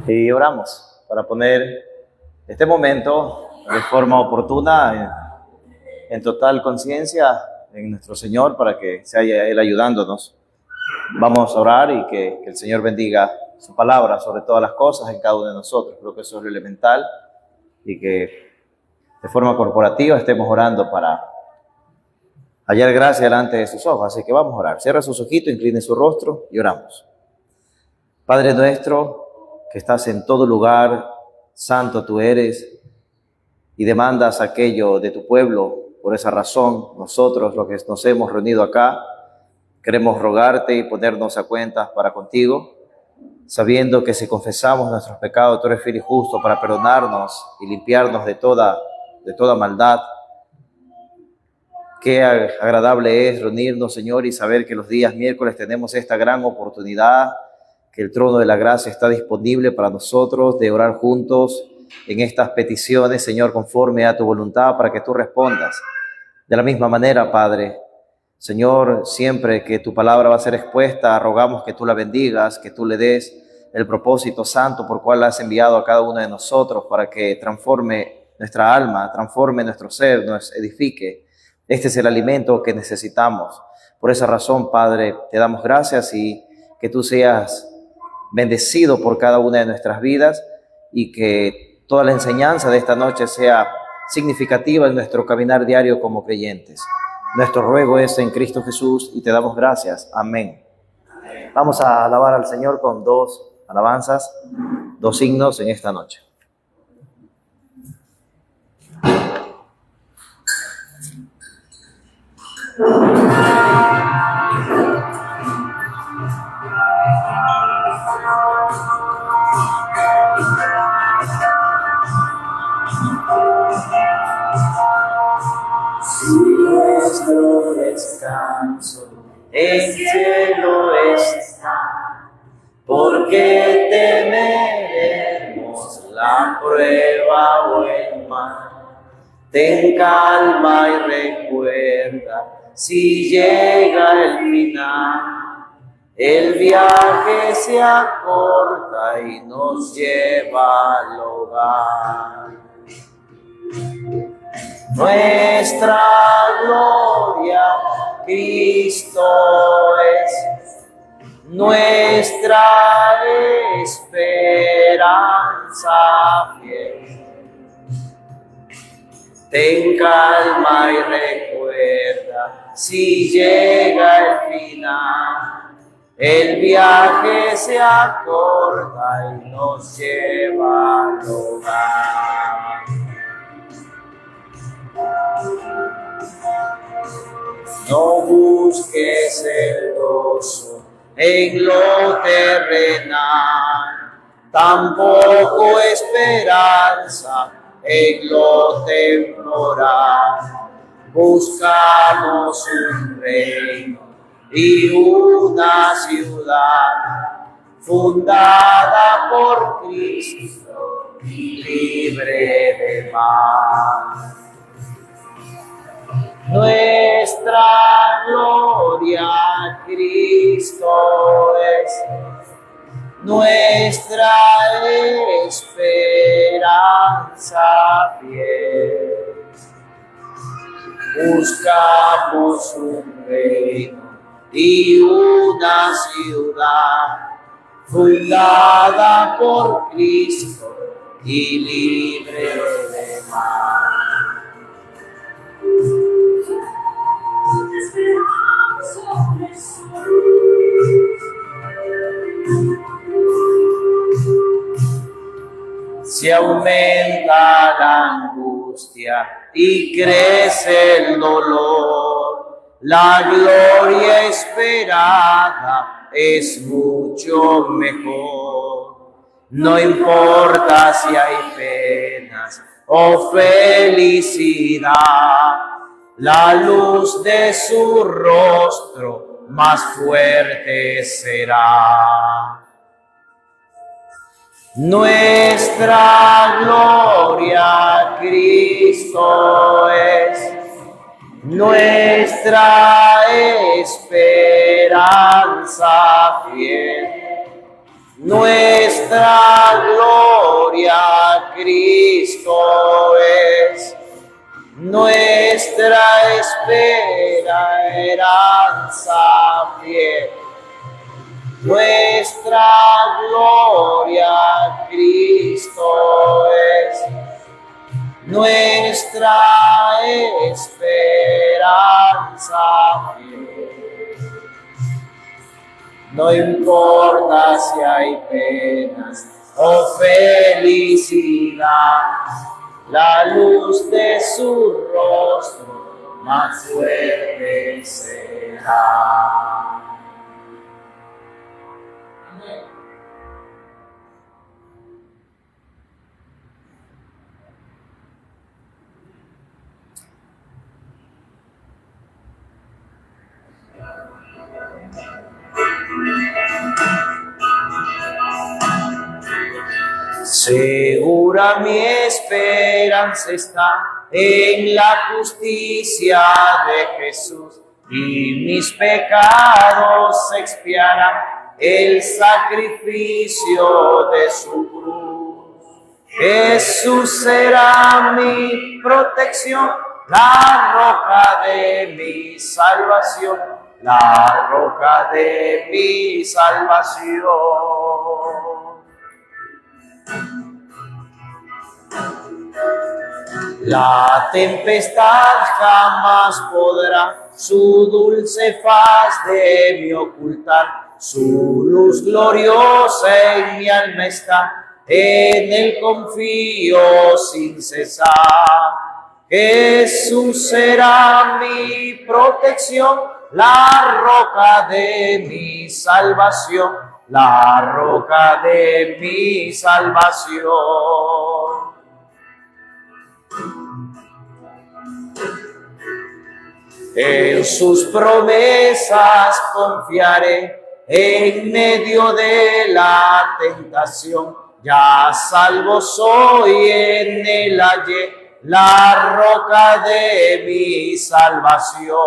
Y oramos para poner este momento de forma oportuna, en total conciencia en nuestro Señor, para que sea Él ayudándonos. Vamos a orar y que el Señor bendiga su palabra sobre todas las cosas en cada uno de nosotros. Creo que eso es lo elemental, y que de forma corporativa estemos orando para hallar gracia delante de sus ojos. Así que vamos a orar. Cierra sus ojitos, incline su rostro y oramos. Padre nuestro, que estás en todo lugar, santo tú eres, y demandas aquello de tu pueblo. Por esa razón, nosotros, los que nos hemos reunido acá, queremos rogarte y ponernos a cuentas para contigo, sabiendo que si confesamos nuestros pecados, tú eres fiel y justo para perdonarnos y limpiarnos de toda maldad. Qué agradable es reunirnos, Señor, y saber que los días miércoles tenemos esta gran oportunidad, que el trono de la gracia está disponible para nosotros, de orar juntos en estas peticiones, Señor, conforme a tu voluntad, para que tú respondas. De la misma manera, Padre, Señor, siempre que tu palabra va a ser expuesta, rogamos que tú la bendigas, que tú le des el propósito santo por cual la has enviado a cada uno de nosotros, para que transforme nuestra alma, transforme nuestro ser, nos edifique. Este es el alimento que necesitamos. Por esa razón, Padre, te damos gracias y que tú seas bendecido por cada una de nuestras vidas, y que toda la enseñanza de esta noche sea significativa en nuestro caminar diario como creyentes. Nuestro ruego es en Cristo Jesús y te damos gracias. Amén. Vamos a alabar al Señor con dos alabanzas, dos himnos en esta noche. Si nuestro descanso en cielo está, porque temeremos la prueba o el mal. Ten calma y recuerda, si llega el final, el viaje se acorta y nos lleva al hogar. Nuestra gloria, Cristo es, nuestra esperanza fiel. Ten calma y recuerda, si llega el final, el viaje se acorta y nos lleva al hogar. No busques el gozo en lo terrenal, tampoco esperanza en lo temporal. Buscamos un reino y una ciudad fundada por Cristo y libre de mal. Nuestra gloria, Cristo es, nuestra esperanza fiel. Buscamos un reino y una ciudad fundada por Cristo y libre de mal. Se aumenta la angustia y crece el dolor, la gloria esperada es mucho mejor. No importa si hay penas o felicidad, la luz de su rostro más fuerte será. Nuestra gloria, Cristo es, nuestra esperanza fiel. Nuestra gloria Cristo es, nuestra esperanza fiel. Nuestra gloria Cristo es, nuestra esperanza fiel. No importa si hay penas o felicidad, la luz de su rostro más fuerte será. Segura mi esperanza está en la justicia de Jesús, y mis pecados expiarán el sacrificio de su cruz. Jesús será mi protección, la roca de mi salvación, la roca de mi salvación. La tempestad jamás podrá su dulce faz de mí ocultar, su luz gloriosa en mi alma está, en él confío sin cesar. Jesús será mi protección, la roca de mi salvación, la roca de mi salvación. En sus promesas confiaré en medio de la tentación. Ya salvo soy, en él hallé la roca de mi salvación.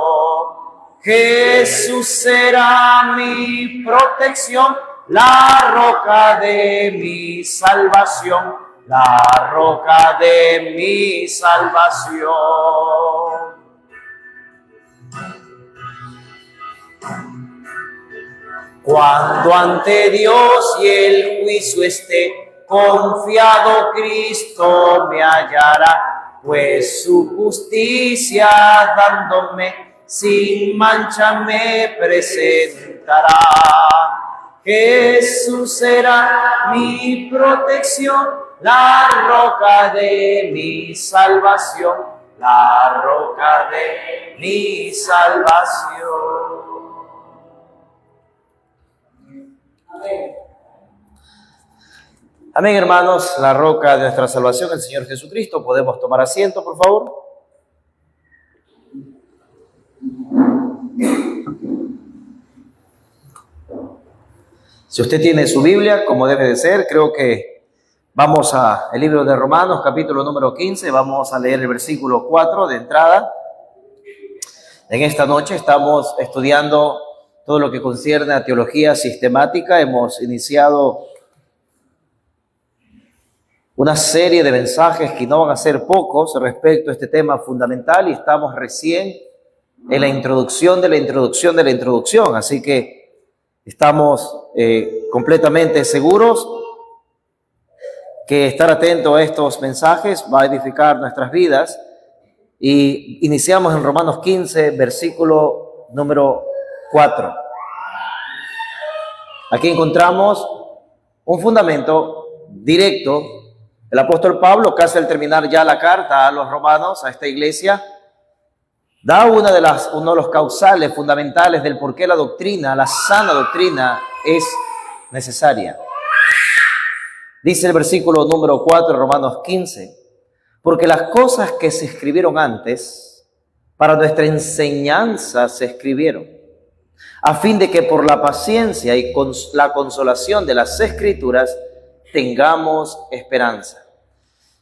Jesús será mi protección, la roca de mi salvación, la roca de mi salvación. Cuando ante Dios y el juicio esté, confiado Cristo me hallará, pues su justicia dándome sin mancha me presentará. Jesús será mi protección, la roca de mi salvación, la roca de mi salvación. Amén. Amén, hermanos, la roca de nuestra salvación, el Señor Jesucristo. ¿Podemos tomar asiento, por favor? Si usted tiene su Biblia, como debe de ser, creo que vamos al libro de Romanos, capítulo número 15. Vamos a leer el versículo 4 de entrada. En esta noche estamos estudiando todo lo que concierne a teología sistemática. Hemos iniciado una serie de mensajes que no van a ser pocos respecto a este tema fundamental, y estamos recién en la introducción de la introducción de la introducción. Así que estamos completamente seguros que estar atento a estos mensajes va a edificar nuestras vidas. Y iniciamos en Romanos 15, versículo número 4. Aquí encontramos un fundamento directo. El apóstol Pablo, casi al terminar ya la carta a los romanos, a esta iglesia, da uno de los causales fundamentales del por qué la doctrina, la sana doctrina, es necesaria. Dice el versículo número 4 de Romanos 15, porque las cosas que se escribieron antes, para nuestra enseñanza se escribieron, a fin de que por la paciencia y con la consolación de las Escrituras tengamos esperanza.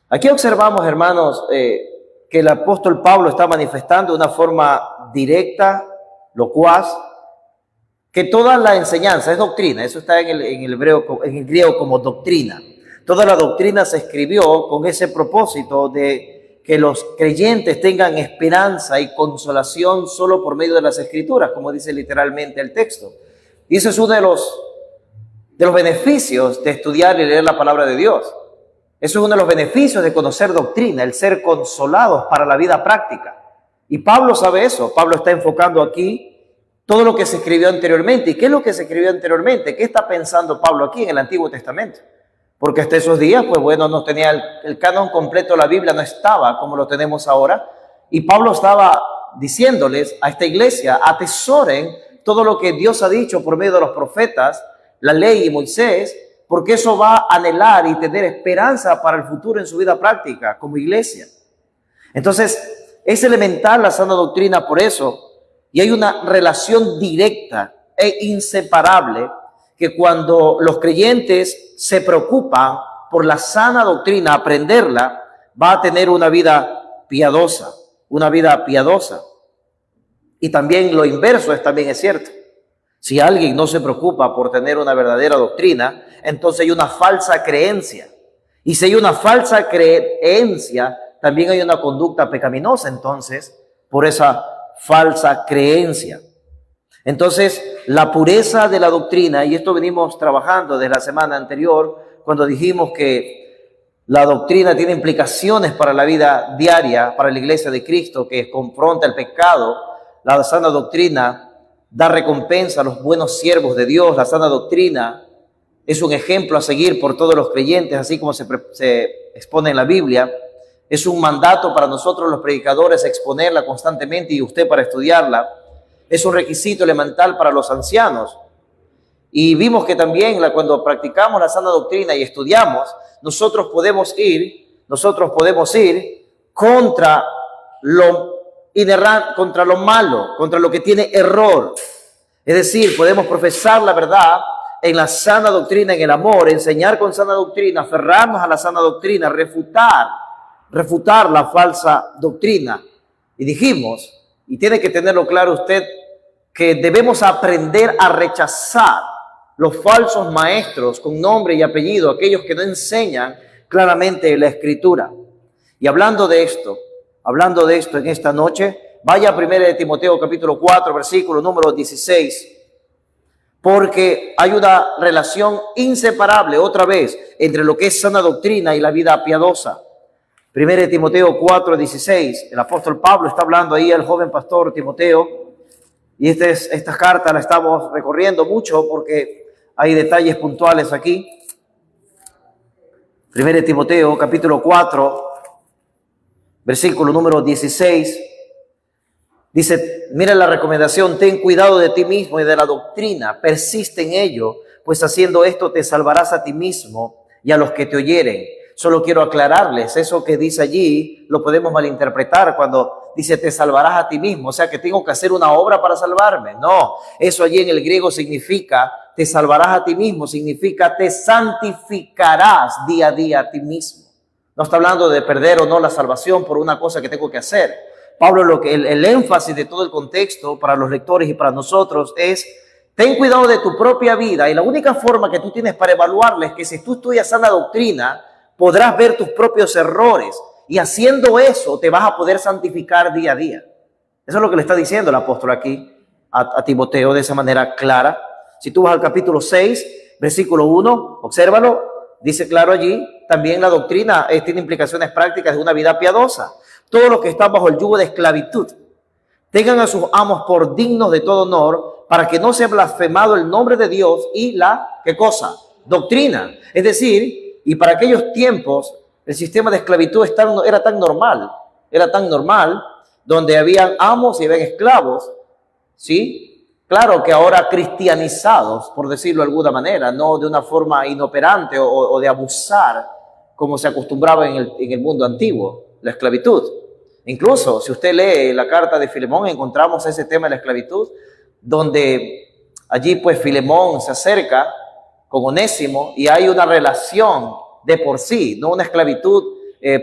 Aquí observamos, hermanos, que el apóstol Pablo está manifestando de una forma directa, locuaz, que toda la enseñanza es doctrina. Eso está en el griego como doctrina. Toda la doctrina se escribió con ese propósito de que los creyentes tengan esperanza y consolación solo por medio de las Escrituras, como dice literalmente el texto. Y eso es uno de los beneficios de estudiar y leer la palabra de Dios. Eso es uno de los beneficios de conocer doctrina, el ser consolados para la vida práctica. Y Pablo sabe eso. Pablo está enfocando aquí todo lo que se escribió anteriormente. ¿Y qué es lo que se escribió anteriormente? ¿Qué está pensando Pablo aquí en el Antiguo Testamento? Porque hasta esos días, pues bueno, no tenía el canon completo de la Biblia, no estaba como lo tenemos ahora. Y Pablo estaba diciéndoles a esta iglesia: atesoren todo lo que Dios ha dicho por medio de los profetas, la ley y Moisés, porque eso va a anhelar y tener esperanza para el futuro en su vida práctica como iglesia. Entonces, es elemental la sana doctrina por eso, y hay una relación directa e inseparable que cuando los creyentes se preocupan por la sana doctrina, aprenderla, va a tener una vida piadosa, una vida piadosa. Y también lo inverso también es cierto. Si alguien no se preocupa por tener una verdadera doctrina, entonces hay una falsa creencia. Y si hay una falsa creencia, también hay una conducta pecaminosa, entonces, por esa falsa creencia. Entonces, la pureza de la doctrina, y esto venimos trabajando desde la semana anterior, cuando dijimos que la doctrina tiene implicaciones para la vida diaria, para la iglesia de Cristo, que confronta el pecado. La sana doctrina da recompensa a los buenos siervos de Dios. La sana doctrina es un ejemplo a seguir por todos los creyentes, así como se expone en la Biblia. Es un mandato para nosotros los predicadores exponerla constantemente y usted para estudiarla. Es un requisito elemental para los ancianos. Y vimos que también cuando practicamos la sana doctrina y estudiamos, nosotros podemos ir contra contra lo malo, contra lo que tiene error. Es decir, podemos profesar la verdad en la sana doctrina, en el amor, enseñar con sana doctrina, aferrarnos a la sana doctrina, refutar la falsa doctrina. Y dijimos, y tiene que tenerlo claro usted, que debemos aprender a rechazar los falsos maestros con nombre y apellido, aquellos que no enseñan claramente la Escritura. Y hablando de esto en esta noche, vaya a 1 Timoteo capítulo 4, versículo número 16, porque hay una relación inseparable, otra vez, entre lo que es sana doctrina y la vida piadosa. 1 Timoteo 4, 16, el apóstol Pablo está hablando ahí al joven pastor Timoteo, y esta carta la estamos recorriendo mucho porque hay detalles puntuales aquí. 1 Timoteo capítulo 4, versículo número 16, dice, mira la recomendación: ten cuidado de ti mismo y de la doctrina, persiste en ello, pues haciendo esto te salvarás a ti mismo y a los que te oyeren. Solo quiero aclararles, eso que dice allí lo podemos malinterpretar cuando dice te salvarás a ti mismo, o sea que tengo que hacer una obra para salvarme. No, eso allí en el griego significa te salvarás a ti mismo, significa te santificarás día a día a ti mismo. No está hablando de perder o no la salvación por una cosa que tengo que hacer. Pablo, el énfasis de todo el contexto para los lectores y para nosotros es: ten cuidado de tu propia vida, y la única forma que tú tienes para evaluarla es que si tú estudias sana doctrina, podrás ver tus propios errores, y haciendo eso te vas a poder santificar día a día. Eso es lo que le está diciendo el apóstol aquí a Timoteo de esa manera clara. Si tú vas al capítulo 6, versículo 1, obsérvalo, dice claro allí, también la doctrina tiene implicaciones prácticas de una vida piadosa. Todos los que están bajo el yugo de esclavitud tengan a sus amos por dignos de todo honor, para que no sea blasfemado el nombre de Dios y la, ¿qué cosa? Doctrina. Es decir, y para aquellos tiempos el sistema de esclavitud era tan normal, donde habían amos y habían esclavos, ¿sí? Claro que ahora cristianizados, por decirlo de alguna manera, no de una forma inoperante o de abusar, como se acostumbraba en el mundo antiguo, la esclavitud. Incluso, si usted lee la carta de Filemón, encontramos ese tema de la esclavitud, donde allí pues Filemón se acerca con Onésimo y hay una relación de por sí, no una esclavitud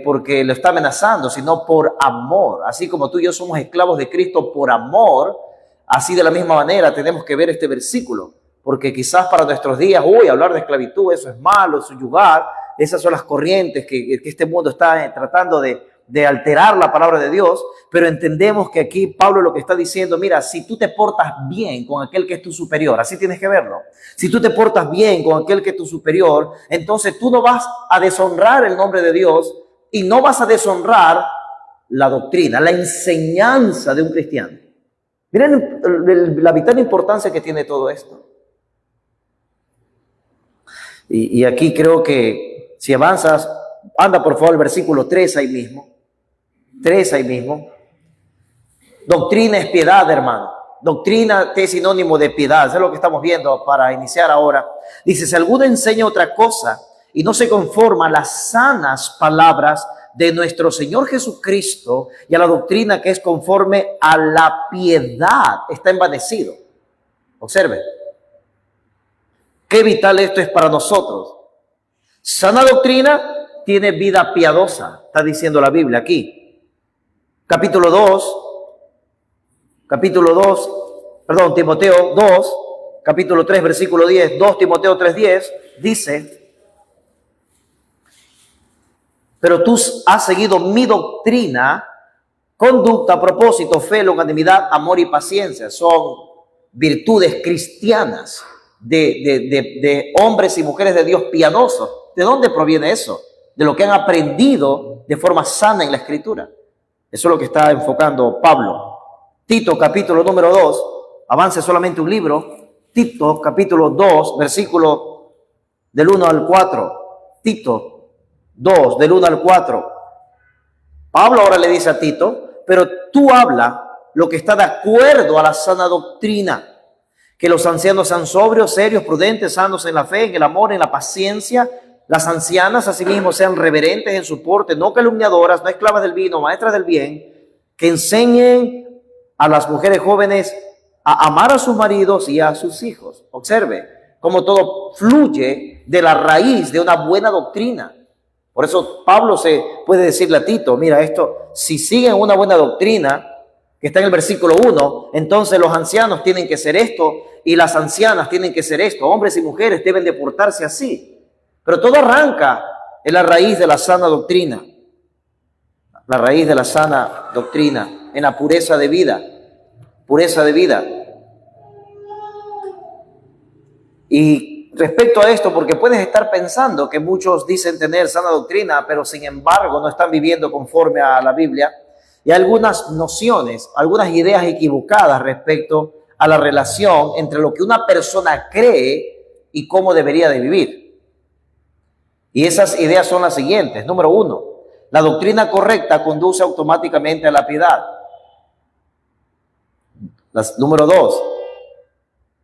porque lo está amenazando, sino por amor. Así como tú y yo somos esclavos de Cristo por amor, Así de la misma manera tenemos que ver este versículo, porque quizás para nuestros días, hablar de esclavitud, eso es malo, subyugar, esas son las corrientes que este mundo está tratando de alterar la palabra de Dios, pero entendemos que aquí Pablo lo que está diciendo, mira, si tú te portas bien con aquel que es tu superior, así tienes que verlo, si tú te portas bien con aquel que es tu superior, entonces tú no vas a deshonrar el nombre de Dios y no vas a deshonrar la doctrina, la enseñanza de un cristiano. Miren la vital importancia que tiene todo esto. Y aquí creo que si avanzas, anda por favor el versículo 3 ahí mismo. 3 ahí mismo. Doctrina es piedad, hermano. Doctrina es sinónimo de piedad. Eso es lo que estamos viendo para iniciar ahora. Dice, si alguno enseña otra cosa y no se conforma a las sanas palabras de nuestro Señor Jesucristo y a la doctrina que es conforme a la piedad, está envanecido. Observe. Qué vital esto es para nosotros. Sana doctrina tiene vida piadosa, está diciendo la Biblia aquí. Timoteo 2, capítulo 3, versículo 10, 2 Timoteo 3:10, dice, pero tú has seguido mi doctrina, conducta, propósito, fe, longanimidad, amor y paciencia. Son virtudes cristianas de hombres y mujeres de Dios piadosos. ¿De dónde proviene eso? De lo que han aprendido de forma sana en la Escritura. Eso es lo que está enfocando Pablo. Tito, capítulo número 2, avance solamente un libro. Tito, capítulo 2, versículo del 1 al 4. Tito 2, del 1 al 4. Pablo ahora le dice a Tito, pero tú habla lo que está de acuerdo a la sana doctrina, que los ancianos sean sobrios, serios, prudentes, sanos en la fe, en el amor, en la paciencia. Las ancianas asimismo sean reverentes en su porte, no calumniadoras, no esclavas del vino, maestras del bien, que enseñen a las mujeres jóvenes a amar a sus maridos y a sus hijos. Observe cómo todo fluye de la raíz de una buena doctrina. Por eso Pablo se puede decirle a Tito, mira esto, si siguen una buena doctrina, que está en el versículo 1, entonces los ancianos tienen que ser esto y las ancianas tienen que ser esto. Hombres y mujeres deben de portarse así. Pero todo arranca en la raíz de la sana doctrina. La raíz de la sana doctrina, en la pureza de vida. Pureza de vida. Y respecto a esto, porque puedes estar pensando que muchos dicen tener sana doctrina, pero sin embargo no están viviendo conforme a la Biblia. Y algunas nociones, algunas ideas equivocadas respecto a la relación entre lo que una persona cree y cómo debería de vivir. Y esas ideas son las siguientes. Número 1, la doctrina correcta conduce automáticamente a la piedad. Número 2,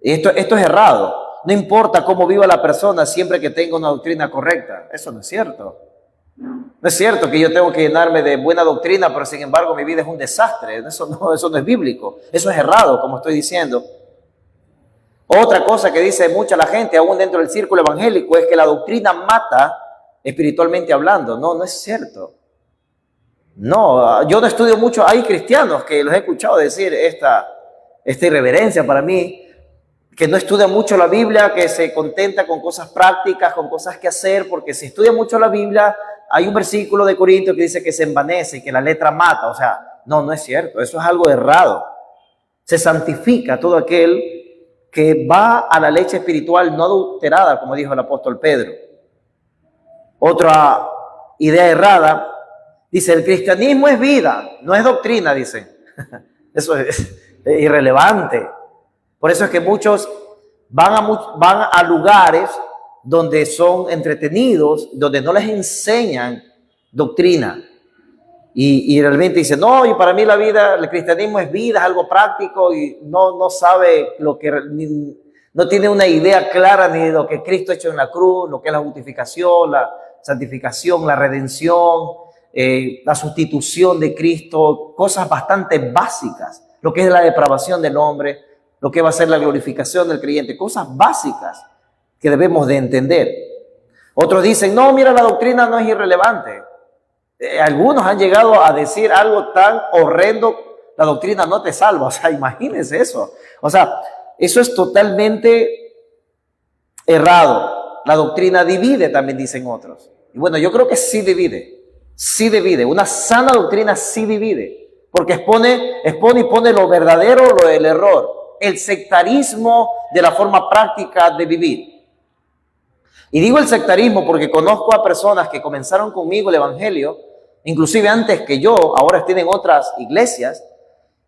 esto es errado. No importa cómo viva la persona siempre que tenga una doctrina correcta. Eso no es cierto. No es cierto que yo tengo que llenarme de buena doctrina, pero sin embargo mi vida es un desastre. Eso no es bíblico. Eso es errado, como estoy diciendo. Otra cosa que dice mucha la gente, aún dentro del círculo evangélico, es que la doctrina mata espiritualmente hablando. No es cierto. No, yo no estudio mucho. Hay cristianos que los he escuchado decir esta irreverencia para mí, que no estudia mucho la Biblia, que se contenta con cosas prácticas, con cosas que hacer, porque si estudia mucho la Biblia, hay un versículo de Corintios que dice que se envanece y que la letra mata. O sea, no es cierto. Eso es algo errado. Se santifica todo aquel que va a la leche espiritual no adulterada, como dijo el apóstol Pedro. Otra idea errada, dice, el cristianismo es vida, no es doctrina, dice. Eso es irrelevante. Por eso es que muchos van a lugares donde son entretenidos, donde no les enseñan doctrina. Y realmente dicen, no, y para mí la vida, el cristianismo es vida, es algo práctico, y no sabe no tiene una idea clara ni de lo que Cristo ha hecho en la cruz, lo que es la justificación, la santificación, la redención, la sustitución de Cristo, cosas bastante básicas, lo que es la depravación del hombre, lo que va a ser la glorificación del creyente, cosas básicas que debemos de entender. Otros dicen, no, mira, la doctrina no es irrelevante. Algunos han llegado a decir algo tan horrendo. la doctrina no te salva. O sea, imagínense eso. O sea, eso es totalmente errado. La doctrina divide, también dicen otros. Y bueno, yo creo que sí divide. Sí divide. Una sana doctrina sí divide. Porque expone y pone lo verdadero, lo del error. El sectarismo de la forma práctica de vivir. Y digo el sectarismo porque conozco a personas que comenzaron conmigo el evangelio, inclusive antes que yo, ahora estén en otras iglesias,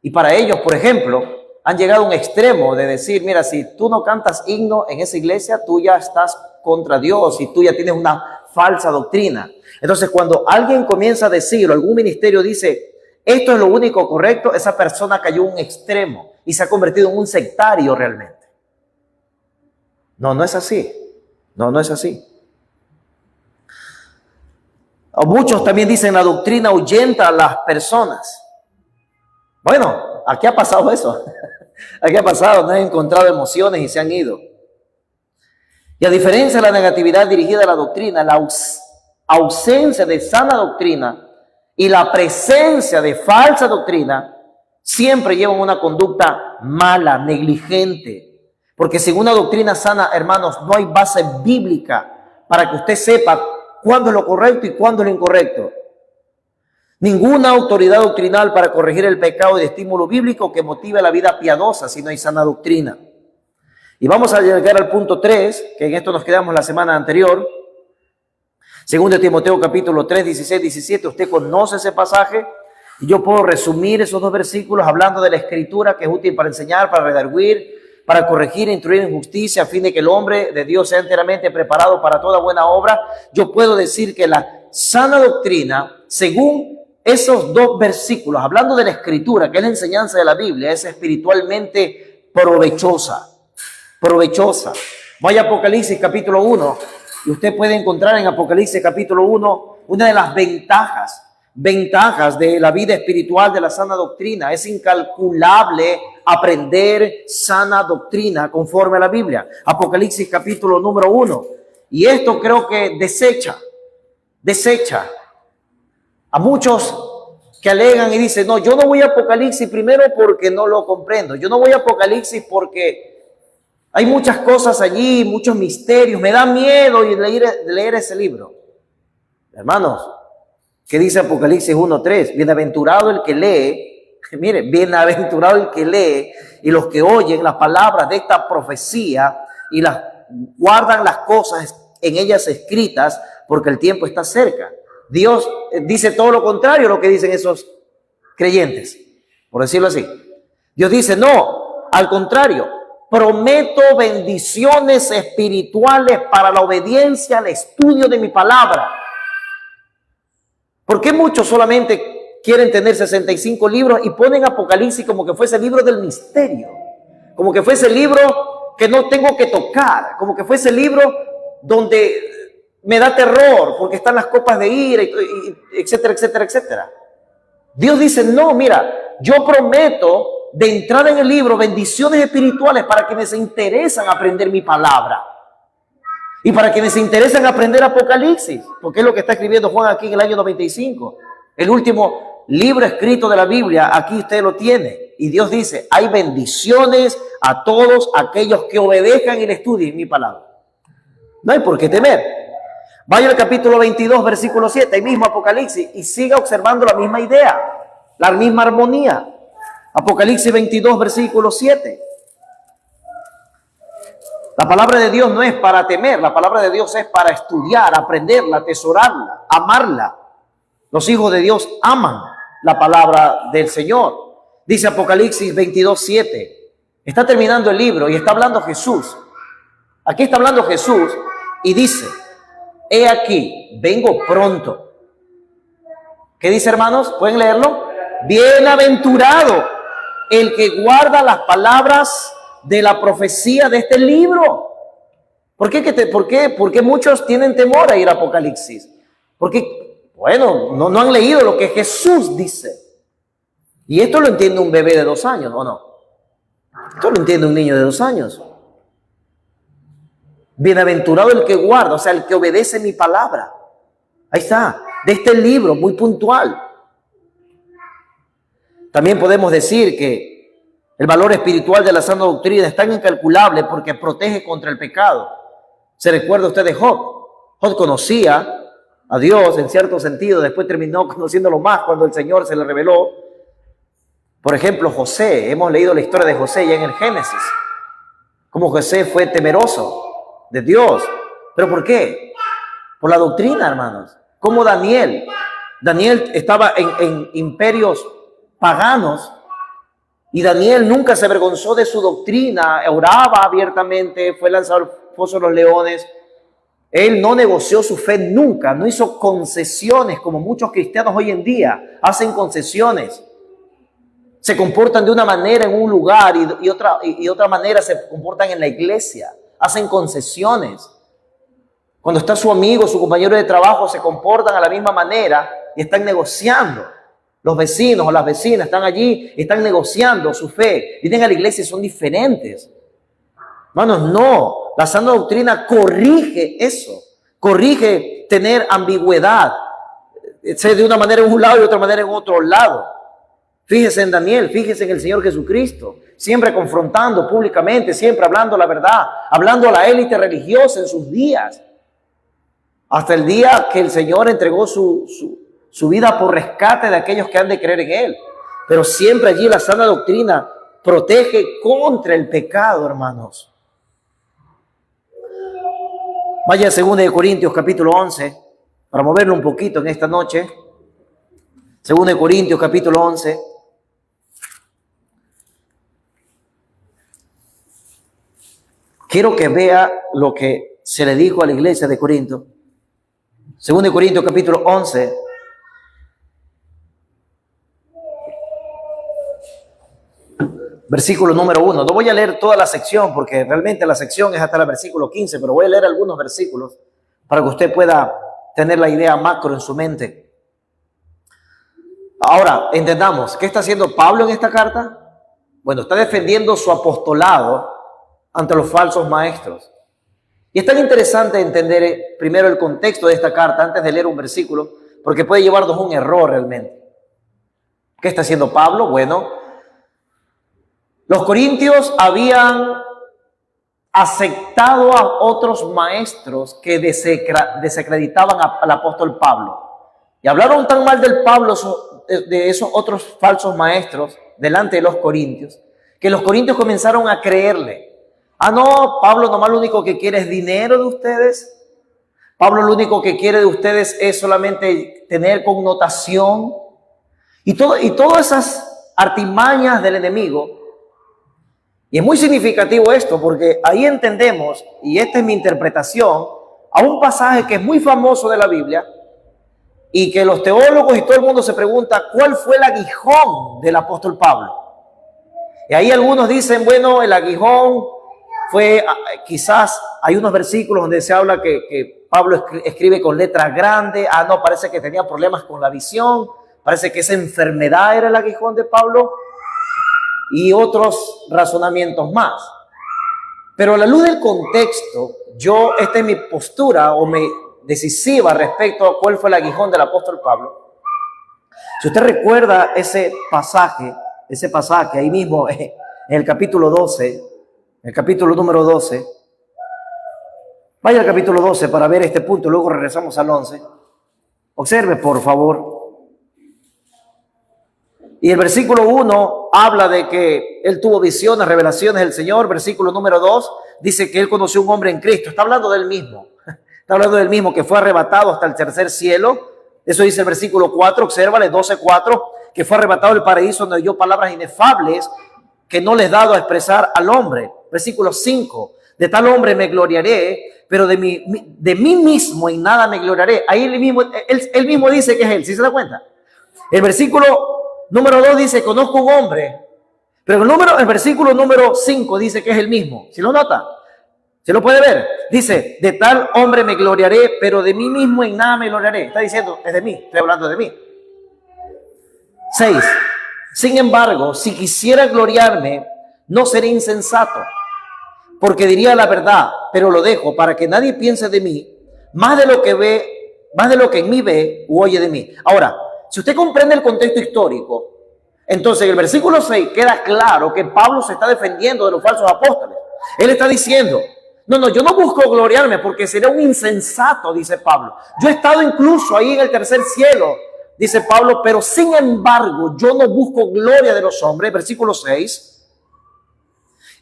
y para ellos, por ejemplo, han llegado a un extremo de decir, mira, si tú no cantas himno en esa iglesia, tú ya estás contra Dios y tú ya tienes una falsa doctrina. Entonces, cuando alguien comienza a decirlo, algún ministerio dice, esto es lo único correcto, esa persona cayó a un extremo y se ha convertido en un sectario realmente. No, no es así. No es así. Muchos también dicen la doctrina ahuyenta a las personas. Bueno, aquí ha pasado eso. Aquí ha pasado, no han encontrado emociones y se han ido. Y a diferencia de la negatividad dirigida a la doctrina, la ausencia de sana doctrina y la presencia de falsa doctrina siempre llevan una conducta mala, negligente. Porque sin una doctrina sana, hermanos, no hay base bíblica para que usted sepa cuándo es lo correcto y cuándo es lo incorrecto. Ninguna autoridad doctrinal para corregir el pecado de estímulo bíblico que motive la vida piadosa si no hay sana doctrina. Y vamos a llegar al punto 3, que en esto nos quedamos la semana anterior. Segundo Timoteo capítulo 3, 16, 17. Usted conoce ese pasaje y yo puedo resumir esos dos versículos hablando de la escritura que es útil para enseñar, para redarguir, para corregir e instruir en justicia, a fin de que el hombre de Dios sea enteramente preparado para toda buena obra. Yo puedo decir que la sana doctrina, según esos dos versículos, hablando de la escritura, que es la enseñanza de la Biblia, es espiritualmente provechosa. Vaya a Apocalipsis capítulo 1 y usted puede encontrar en Apocalipsis capítulo 1 una de las ventajas de la vida espiritual de la sana doctrina. Es incalculable aprender sana doctrina conforme a la Biblia. Apocalipsis capítulo número 1. Y esto creo que desecha a muchos que alegan y dicen, no, yo no voy a Apocalipsis primero porque no lo comprendo. Yo no voy a Apocalipsis porque hay muchas cosas allí, muchos misterios. Me da miedo leer ese libro. Hermanos, ¿qué dice Apocalipsis 1:3? Bienaventurado el que lee, mire, bienaventurado el que lee y los que oyen las palabras de esta profecía y las guardan las cosas en ellas escritas, porque el tiempo está cerca. Dios dice todo lo contrario a lo que dicen esos creyentes, por decirlo así. Dios dice, no, al contrario, prometo bendiciones espirituales para la obediencia al estudio de mi palabra. ¿Por qué muchos solamente quieren tener 65 libros y ponen Apocalipsis como que fuese el libro del misterio? Como que fuese el libro que no tengo que tocar, como que fuese el libro donde me da terror porque están las copas de ira, etcétera, etcétera, etcétera. Dios dice, no, mira, yo prometo de entrar en el libro bendiciones espirituales para quienes se interesan aprender mi palabra. Y para quienes se interesan aprender Apocalipsis, porque es lo que está escribiendo Juan aquí en el año 95. El último libro escrito de la Biblia, aquí usted lo tiene. Y Dios dice, hay bendiciones a todos aquellos que obedezcan y le estudien mi palabra. No hay por qué temer. Vaya al capítulo 22, versículo 7, ahí mismo Apocalipsis, y siga observando la misma idea, la misma armonía. Apocalipsis 22, versículo 7. La palabra de Dios no es para temer, la palabra de Dios es para estudiar, aprenderla, atesorarla, amarla. Los hijos de Dios aman la palabra del Señor. Dice Apocalipsis 22, 7. Está terminando el libro y está hablando Jesús. Aquí está hablando Jesús y dice, he aquí, vengo pronto. ¿Qué dice, hermanos? ¿Pueden leerlo? Bienaventurado el que guarda las palabras de la profecía de este libro. ¿Por qué muchos tienen temor a ir a Apocalipsis? Porque, bueno, no han leído lo que Jesús dice. Y esto lo entiende un bebé de 2 años, ¿o no? Esto lo entiende un niño de 2 años. Bienaventurado el que guarda, o sea, el que obedece mi palabra. Ahí está, de este libro, muy puntual. También podemos decir que el valor espiritual de la sana doctrina es tan incalculable porque protege contra el pecado. ¿Se recuerda usted de Job? Job conocía a Dios en cierto sentido, después terminó conociéndolo más cuando el Señor se le reveló. Por ejemplo, José, hemos leído la historia de José ya en el Génesis, cómo José fue temeroso de Dios. ¿Pero por qué? Por la doctrina, hermanos. Como Daniel estaba en imperios paganos y Daniel nunca se avergonzó de su doctrina, oraba abiertamente, fue lanzado al foso de los leones. Él no negoció su fe nunca, no hizo concesiones como muchos cristianos hoy en día hacen concesiones. Se comportan de una manera en un lugar y otra manera se comportan en la iglesia. Hacen concesiones. Cuando está su amigo, su compañero de trabajo, se comportan a la misma manera y están negociando. Los vecinos o las vecinas están allí, están negociando su fe. Vienen a la iglesia y son diferentes. Hermanos, no. La sana doctrina corrige eso. Corrige tener ambigüedad. Ser de una manera en un lado y de otra manera en otro lado. Fíjese en Daniel, fíjese en el Señor Jesucristo. Siempre confrontando públicamente, siempre hablando la verdad. Hablando a la élite religiosa en sus días. Hasta el día que el Señor entregó su vida por rescate de aquellos que han de creer en Él. Pero siempre allí la sana doctrina protege contra el pecado, hermanos. Vaya a 2 Corintios capítulo 11, para moverlo un poquito en esta noche. 2 Corintios capítulo 11. Quiero que vea lo que se le dijo a la iglesia de Corinto. 2 Corintios capítulo 11. Versículo número 1. No voy a leer toda la sección porque realmente la sección es hasta el versículo 15, pero voy a leer algunos versículos para que usted pueda tener la idea macro en su mente. Ahora, entendamos, ¿qué está haciendo Pablo en esta carta? Bueno, está defendiendo su apostolado ante los falsos maestros. Y es tan interesante entender primero el contexto de esta carta antes de leer un versículo, porque puede llevarnos a un error realmente. ¿Qué está haciendo Pablo? Bueno, los corintios habían aceptado a otros maestros que desacreditaban al apóstol Pablo. Y hablaron tan mal del Pablo, de esos otros falsos maestros, delante de los corintios, que los corintios comenzaron a creerle. Ah, no, Pablo nomás lo único que quiere es dinero de ustedes. Pablo lo único que quiere de ustedes es solamente tener connotación. Y todas esas artimañas del enemigo. Y es muy significativo esto porque ahí entendemos, y esta es mi interpretación, a un pasaje que es muy famoso de la Biblia y que los teólogos y todo el mundo se pregunta ¿cuál fue el aguijón del apóstol Pablo? Y ahí algunos dicen, bueno, el aguijón fue, quizás hay unos versículos donde se habla que Pablo escribe con letras grandes. Ah, no, parece que tenía problemas con la visión, parece que esa enfermedad era el aguijón de Pablo. Y otros razonamientos más. Pero a la luz del contexto, esta es mi postura o mi decisiva respecto a cuál fue el aguijón del apóstol Pablo. Si usted recuerda ese pasaje ahí mismo en el capítulo 12, el capítulo número 12, vaya al capítulo 12 para ver este punto, luego regresamos al 11. Observe, por favor. Y el versículo 1 habla de que él tuvo visiones, revelaciones del Señor. Versículo número 2 dice que él conoció un hombre en Cristo. Está hablando del mismo. Está hablando del mismo que fue arrebatado hasta el tercer cielo. Eso dice el versículo 4. Obsérvale, 12:4, que fue arrebatado del paraíso donde oyó palabras inefables que no les he dado a expresar al hombre. Versículo 5. De tal hombre me gloriaré, pero de mí mismo en nada me gloriaré. Ahí él mismo dice que es él. ¿Sí se da cuenta? El versículo número 2 dice, conozco un hombre, pero el versículo número 5 dice que es el mismo. ¿Sí lo nota? ¿Se lo puede ver? Dice, de tal hombre me gloriaré, pero de mí mismo en nada me gloriaré. Está diciendo, es de mí, estoy hablando de mí. 6. Sin embargo, si quisiera gloriarme, no seré insensato, porque diría la verdad, pero lo dejo para que nadie piense de mí más de lo que en mí ve u oye de mí. Ahora, si usted comprende el contexto histórico, Entonces, en el versículo 6 queda claro que Pablo se está defendiendo de los falsos apóstoles. Él está diciendo, no, yo no busco gloriarme porque sería un insensato, dice Pablo. Yo he estado incluso ahí en el tercer cielo, dice Pablo, pero sin embargo, yo no busco gloria de los hombres, versículo 6.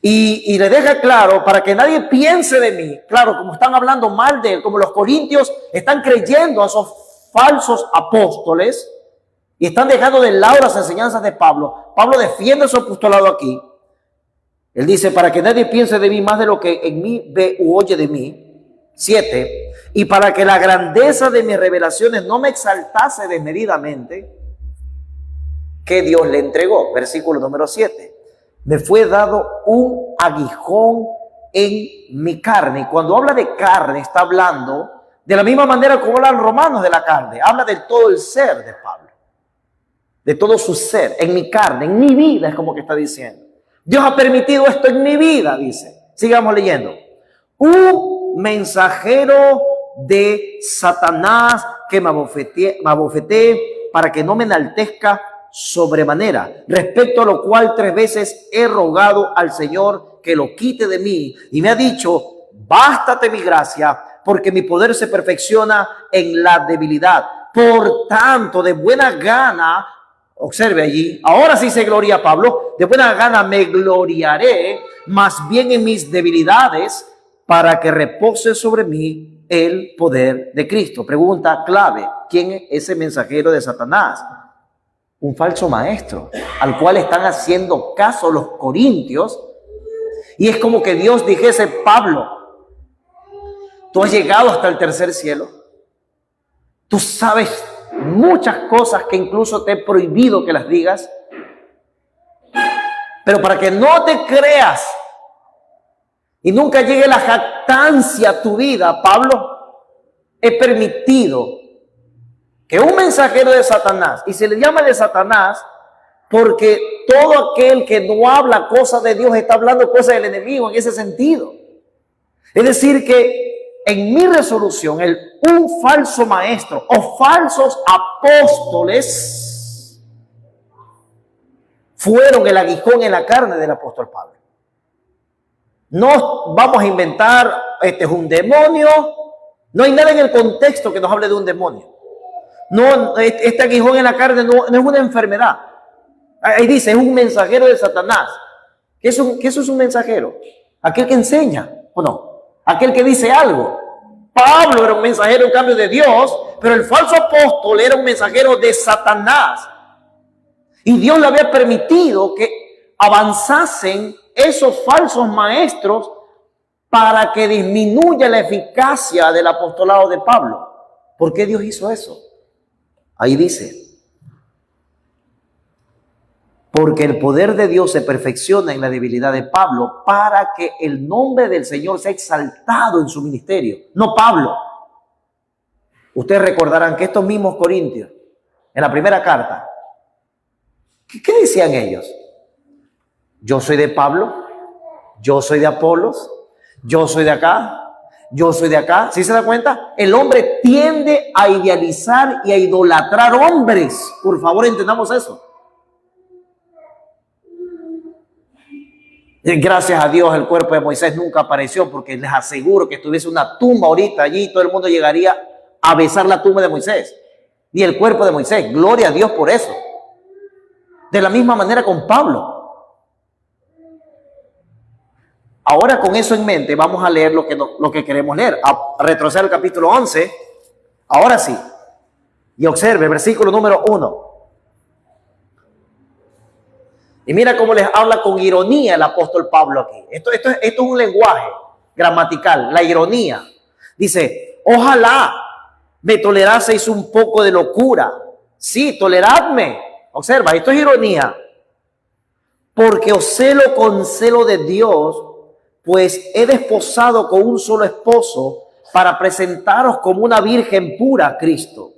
Y le deja claro, para que nadie piense de mí, claro, como están hablando mal de él, como los corintios están creyendo a esos falsos apóstoles y están dejando de lado las enseñanzas de Pablo. Pablo defiende su apostolado aquí. Él dice, para que nadie piense de mí más de lo que en mí ve u oye de mí. 7. Y para que la grandeza de mis revelaciones no me exaltase desmedidamente, que Dios le entregó. Versículo número 7. Me fue dado un aguijón en mi carne. Y cuando habla de carne, está hablando de la misma manera como hablan los romanos de la carne. Habla de todo el ser de Pablo, de todo su ser, en mi carne, en mi vida, es como que está diciendo. Dios ha permitido esto en mi vida, dice. Sigamos leyendo. Un mensajero de Satanás que me abofeté para que no me enaltezca sobremanera, respecto a lo cual 3 veces he rogado al Señor que lo quite de mí, y me ha dicho, bástate mi gracia, porque mi poder se perfecciona en la debilidad. Por tanto, de buena gana, observe allí, ahora sí se gloria Pablo, de buena gana me gloriaré más bien en mis debilidades, para que repose sobre mí el poder de Cristo. Pregunta clave, ¿quién es ese mensajero de Satanás? Un falso maestro, al cual están haciendo caso los corintios, y es como que Dios dijese, Pablo, tú has llegado hasta el tercer cielo, tú sabes muchas cosas que incluso te he prohibido que las digas, pero para que no te creas y nunca llegue la jactancia a tu vida, Pablo, he permitido que un mensajero de Satanás, y se le llama de Satanás porque todo aquel que no habla cosas de Dios está hablando cosas del enemigo en ese sentido. Es decir que en mi resolución, un falso maestro o falsos apóstoles fueron el aguijón en la carne del apóstol Pablo. No vamos a inventar, este es un demonio. No hay nada en el contexto que nos hable de un demonio. No, este aguijón en la carne no es una enfermedad. Ahí dice, es un mensajero de Satanás. ¿Qué eso es un mensajero? Aquel que enseña, ¿o no? Aquel que dice algo. Pablo era un mensajero en cambio de Dios, pero el falso apóstol era un mensajero de Satanás. Y Dios le había permitido que avanzasen esos falsos maestros para que disminuya la eficacia del apostolado de Pablo. ¿Por qué Dios hizo eso? Ahí dice, porque el poder de Dios se perfecciona en la debilidad de Pablo para que el nombre del Señor sea exaltado en su ministerio, no Pablo. Ustedes recordarán que estos mismos corintios, en la primera carta, ¿qué decían ellos? Yo soy de Pablo, yo soy de Apolos, yo soy de acá, yo soy de acá. ¿Sí se da cuenta? El hombre tiende a idealizar y a idolatrar hombres. Por favor, entendamos eso. Gracias a Dios el cuerpo de Moisés nunca apareció, porque les aseguro que estuviese una tumba ahorita allí, todo el mundo llegaría a besar la tumba de Moisés y el cuerpo de Moisés. Gloria a Dios por eso. De la misma manera con Pablo. Ahora, con eso en mente, vamos a leer lo que queremos leer. A retroceder al capítulo 11. Ahora sí. Y observe el versículo número 1. Y mira cómo les habla con ironía el apóstol Pablo aquí. Esto es un lenguaje gramatical, la ironía. Dice, ojalá me toleraseis un poco de locura. Sí, toleradme. Observa, esto es ironía. Porque os celo con celo de Dios, pues he desposado con un solo esposo para presentaros como una virgen pura a Cristo.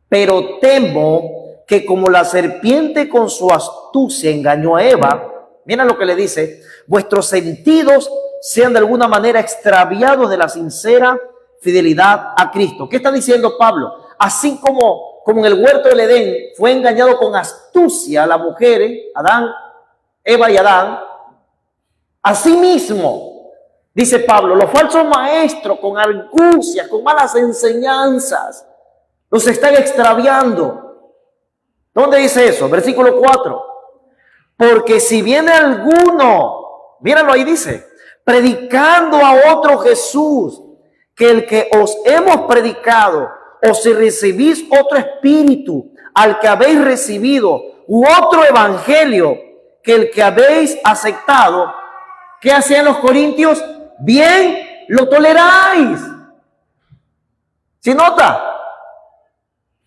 Pero temo que como la serpiente con su astucia engañó a Eva, mira lo que le dice, vuestros sentidos sean de alguna manera extraviados de la sincera fidelidad a Cristo. ¿Qué está diciendo Pablo? Así como en el huerto del Edén fue engañado con astucia astucia la mujer, Eva y Adán. Asimismo, dice Pablo, los falsos maestros con argucias, con malas enseñanzas, los están extraviando. ¿Dónde dice eso? Versículo 4. Porque si viene alguno, míralo ahí dice, predicando a otro Jesús, que el que os hemos predicado, o si recibís otro espíritu al que habéis recibido, u otro evangelio que el que habéis aceptado, ¿qué hacían los corintios? Bien, lo toleráis. ¿Sí nota?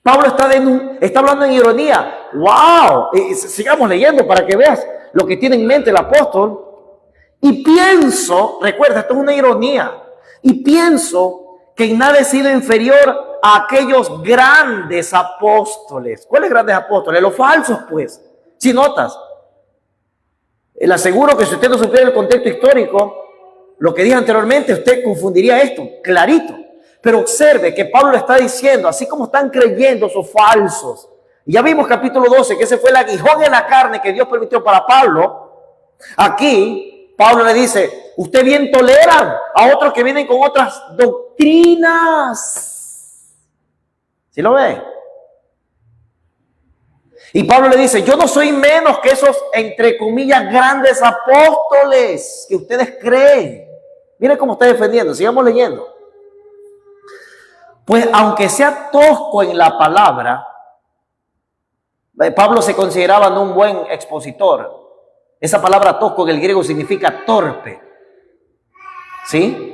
Pablo está hablando en ironía. ¡Wow! Sigamos leyendo para que veas lo que tiene en mente el apóstol. Y pienso, recuerda, esto es una ironía, y pienso que en nada he sido inferior a aquellos grandes apóstoles. ¿Cuáles grandes apóstoles? Los falsos, pues. Si notas, le aseguro que si usted no supiera el contexto histórico, lo que dije anteriormente, usted confundiría esto, clarito. Pero observe que Pablo le está diciendo, así como están creyendo esos falsos. Y ya vimos capítulo 12, que ese fue el aguijón en la carne que Dios permitió para Pablo. Aquí, Pablo le dice, usted bien toleran a otros que vienen con otras doctrinas. ¿Sí lo ve? Y Pablo le dice, yo no soy menos que esos, entre comillas, grandes apóstoles que ustedes creen. Miren cómo está defendiendo, sigamos leyendo. Pues aunque sea tosco en la palabra, Pablo se consideraba no un buen expositor. Esa palabra tosco en el griego significa torpe. ¿Sí?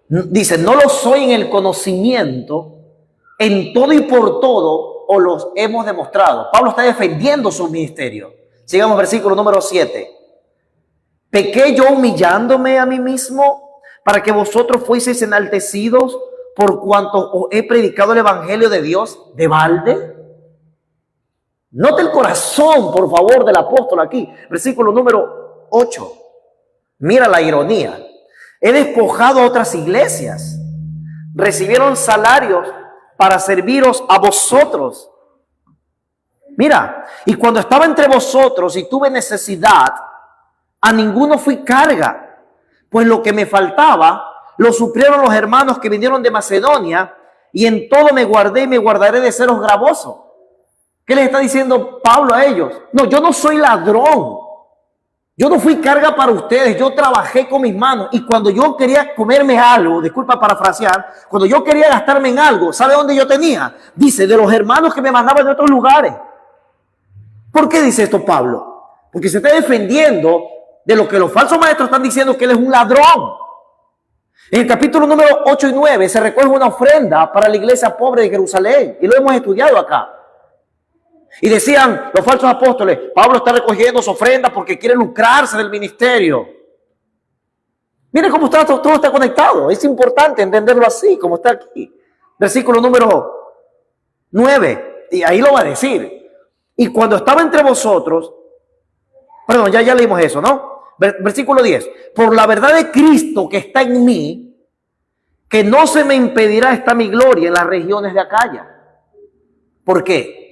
Dice, no lo soy en el conocimiento, en todo y por todo, o los hemos demostrado. Pablo está defendiendo su ministerio. Sigamos versículo número 7. ¿Pequé yo humillándome a mí mismo para que vosotros fueseis enaltecidos por cuanto os he predicado el evangelio de Dios de balde? Note el corazón, por favor, del apóstol aquí. Versículo número 8. Mira la ironía. He despojado a otras iglesias. Recibieron salarios para serviros a vosotros. Mira, y cuando estaba entre vosotros y tuve necesidad, a ninguno fui carga, pues lo que me faltaba lo suplieron los hermanos que vinieron de Macedonia, y en todo me guardé y me guardaré de seros gravoso. ¿Qué les está diciendo Pablo a ellos? No, yo no soy ladrón. Yo no fui carga para ustedes. Yo trabajé con mis manos. Y cuando yo quería comerme algo, disculpa parafrasear, cuando yo quería gastarme en algo, ¿sabe dónde yo tenía? Dice, de los hermanos que me mandaban de otros lugares. ¿Por qué dice esto Pablo? Porque se está defendiendo de lo que los falsos maestros están diciendo, que él es un ladrón. En el capítulo número 8 y 9 se recoge una ofrenda para la iglesia pobre de Jerusalén. Y lo hemos estudiado acá. Y decían los falsos apóstoles, Pablo está recogiendo su ofrenda porque quiere lucrarse del ministerio. Miren cómo todo está conectado. Es importante entenderlo así, como está aquí. Versículo número 9. Y ahí lo va a decir. Y cuando estaba entre vosotros, perdón, ya leímos eso, ¿no? Versículo 10. Por la verdad de Cristo que está en mí, que no se me impedirá esta mi gloria en las regiones de Acaya. ¿Por qué?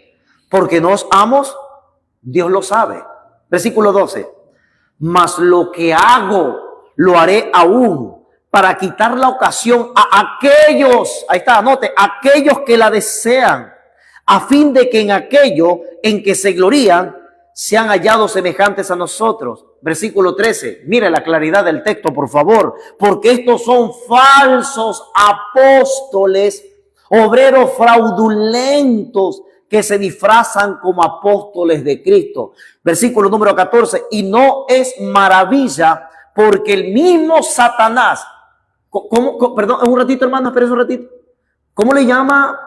Porque nos amos, Dios lo sabe. Versículo 12. Mas lo que hago, lo haré aún para quitar la ocasión a aquellos, ahí está, anote, aquellos que la desean, a fin de que en aquello en que se glorían, sean hallados semejantes a nosotros. Versículo 13. Mire la claridad del texto, por favor. Porque estos son falsos apóstoles, obreros fraudulentos, que se disfrazan como apóstoles de Cristo. Versículo número 14. Y no es maravilla, porque el mismo Satanás, perdón, un ratito, hermano, espera un ratito. ¿Cómo le llama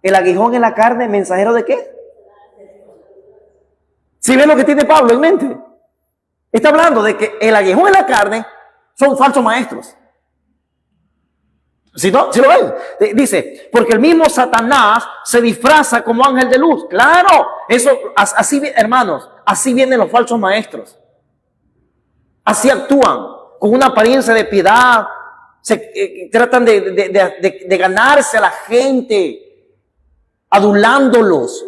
el aguijón en la carne? ¿Mensajero de qué? Si ven lo que tiene Pablo en mente, está hablando de que el aguijón en la carne son falsos maestros. ¿Sí lo ven? Dice, porque el mismo Satanás se disfraza como ángel de luz. Claro, eso, así, hermanos, así vienen los falsos maestros. Así actúan, con una apariencia de piedad. Tratan de ganarse a la gente, adulándolos,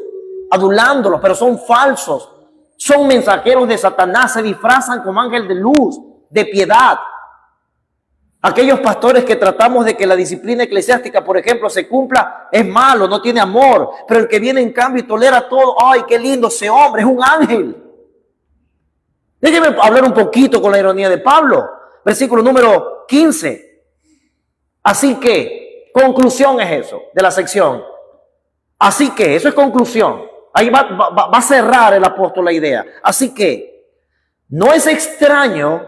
adulándolos, pero son falsos. Son mensajeros de Satanás, se disfrazan como ángel de luz, de piedad. Aquellos pastores que tratamos de que la disciplina eclesiástica, por ejemplo, se cumpla, es malo, no tiene amor. Pero el que viene en cambio y tolera todo, ¡ay, qué lindo ese hombre! Es un ángel. Déjeme hablar un poquito con la ironía de Pablo. Versículo número 15. Así que, conclusión es eso, de la sección. Así que, eso es conclusión. Ahí va a cerrar el apóstol la idea. Así que, no es extraño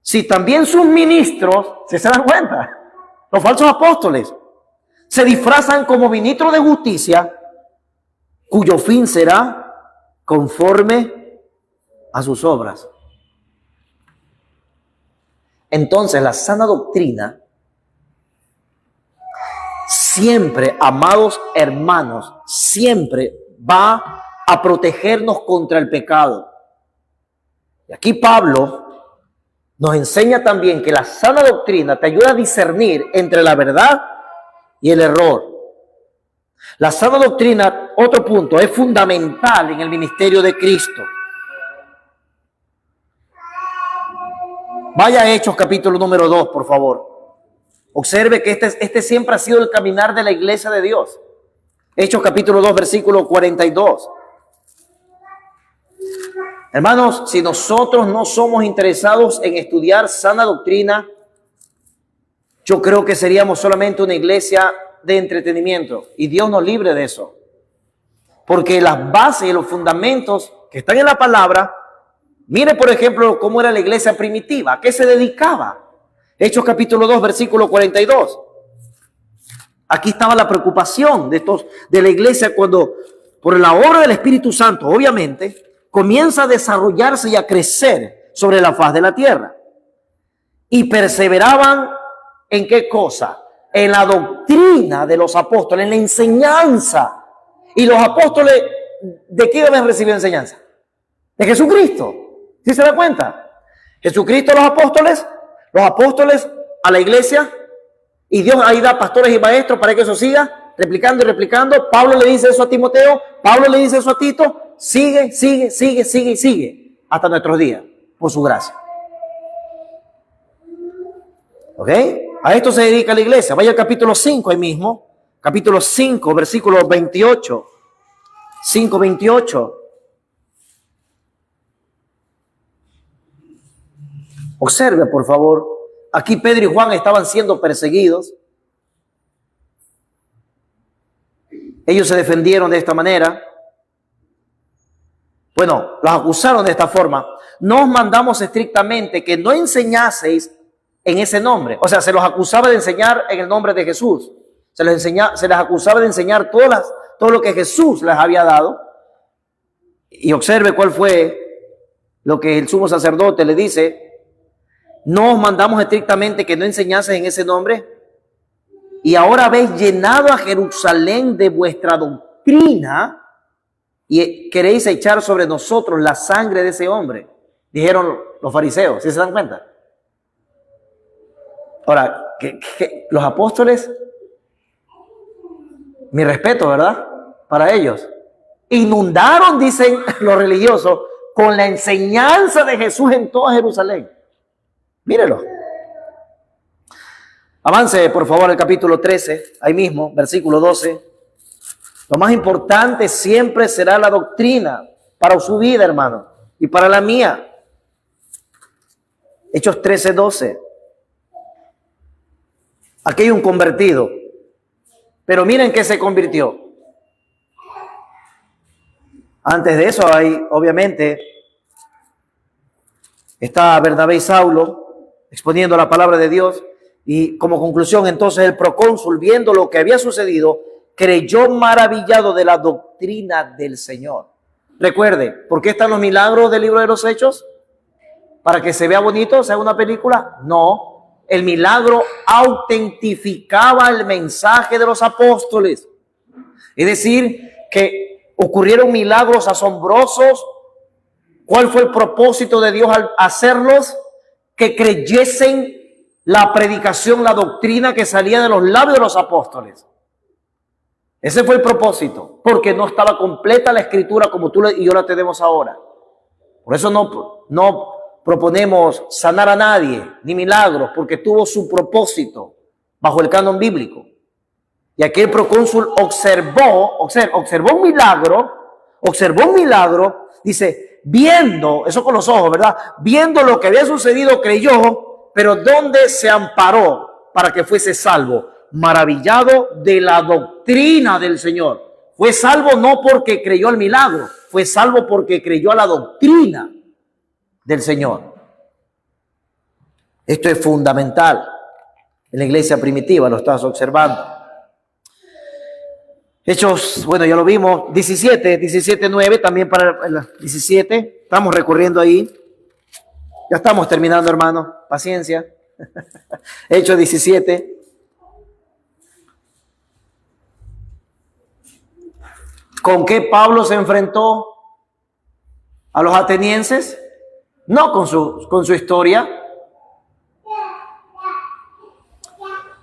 si también sus ministros, si se dan cuenta, los falsos apóstoles, se disfrazan como ministros de justicia, cuyo fin será conforme a sus obras. Entonces, la sana doctrina siempre, amados hermanos, siempre va a protegernos contra el pecado. Y aquí Pablo nos enseña también que la sana doctrina te ayuda a discernir entre la verdad y el error. La sana doctrina, otro punto, es fundamental en el ministerio de Cristo. Vaya a Hechos capítulo número 2, por favor. Observe que este siempre ha sido el caminar de la iglesia de Dios. Hechos capítulo 2, versículo 42. Hermanos, si nosotros no somos interesados en estudiar sana doctrina, yo creo que seríamos solamente una iglesia de entretenimiento. Y Dios nos libre de eso. Porque las bases y los fundamentos que están en la palabra, mire por ejemplo cómo era la iglesia primitiva, ¿a qué se dedicaba? Hechos capítulo 2, versículo 42. Aquí estaba la preocupación de la iglesia cuando, por la obra del Espíritu Santo, obviamente, comienza a desarrollarse y a crecer sobre la faz de la tierra. Y perseveraban ¿en qué cosa? En la doctrina de los apóstoles, en la enseñanza. Y los apóstoles, ¿de qué deben recibir enseñanza? De Jesucristo. ¿Sí se da cuenta? Jesucristo a los apóstoles a la iglesia, y Dios ahí da pastores y maestros para que eso siga replicando y replicando. Pablo le dice eso a Timoteo, Pablo le dice eso a Tito. Sigue hasta nuestros días, por su gracia. ¿Ok? A esto se dedica la iglesia. Vaya al capítulo 5 ahí mismo. Capítulo 5, versículo 28. 5:28. Observe, por favor. Aquí Pedro y Juan estaban siendo perseguidos. Ellos se defendieron de esta manera. Bueno, los acusaron de esta forma. No os mandamos estrictamente que no enseñaseis en ese nombre. O sea, se los acusaba de enseñar en el nombre de Jesús. Se les acusaba de enseñar todo lo que Jesús les había dado. Y observe cuál fue lo que el sumo sacerdote le dice. No os mandamos estrictamente que no enseñaseis en ese nombre. Y ahora habéis llenado a Jerusalén de vuestra doctrina y queréis echar sobre nosotros la sangre de ese hombre, dijeron los fariseos. ¿Sí se dan cuenta? Ahora, que los apóstoles, mi respeto, ¿verdad? Para ellos, inundaron, dicen los religiosos, con la enseñanza de Jesús en toda Jerusalén. Mírelo. Avance, por favor, al capítulo 13, ahí mismo, versículo 12. Lo más importante siempre será la doctrina para su vida, hermano, y para la mía. Hechos 13:12. Aquí hay un convertido, pero miren que se convirtió. Antes de eso hay, obviamente, está Bernabé y Saulo exponiendo la palabra de Dios, y como conclusión entonces el procónsul, viendo lo que había sucedido, creyó maravillado de la doctrina del Señor. Recuerde, ¿por qué están los milagros del libro de los Hechos? ¿Para que se vea bonito, sea una película? No, el milagro autentificaba el mensaje de los apóstoles. Es decir, que ocurrieron milagros asombrosos. ¿Cuál fue el propósito de Dios al hacerlos? Que creyesen la predicación, la doctrina que salía de los labios de los apóstoles. Ese fue el propósito, porque no estaba completa la escritura como tú y yo la tenemos ahora. Por eso no proponemos sanar a nadie, ni milagros, porque tuvo su propósito bajo el canon bíblico. Y aquí el procónsul observó un milagro, dice, viendo, eso con los ojos, ¿verdad? Viendo lo que había sucedido, creyó, pero ¿dónde se amparó para que fuese salvo? Maravillado de la doctrina del Señor. Fue salvo no porque creyó al milagro, fue salvo porque creyó a la doctrina del Señor. Esto es fundamental en la iglesia primitiva, lo estás observando. Hechos, bueno, ya lo vimos, 17:9, también para el 17, estamos recorriendo ahí. Ya estamos terminando, hermano, paciencia. Hechos 17. ¿Con qué Pablo se enfrentó a los atenienses? No con su historia.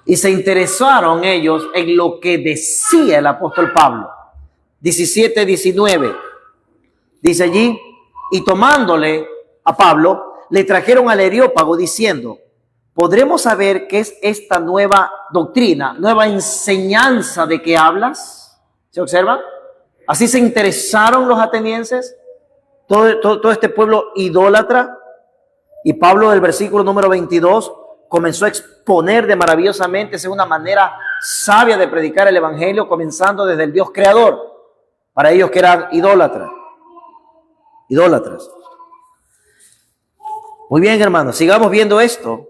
Y se interesaron ellos en lo que decía el apóstol Pablo. 17:19. Dice allí, y tomándole a Pablo, le trajeron al Areópago diciendo, ¿podremos saber qué es esta nueva doctrina, nueva enseñanza de que hablas? ¿Se observa? Así se interesaron los atenienses, todo este pueblo idólatra. Y Pablo, del versículo número 22, comenzó a exponer de maravillosamente, es una manera sabia de predicar el evangelio, comenzando desde el Dios creador, para ellos que eran idólatras. Muy bien, hermanos, sigamos viendo esto.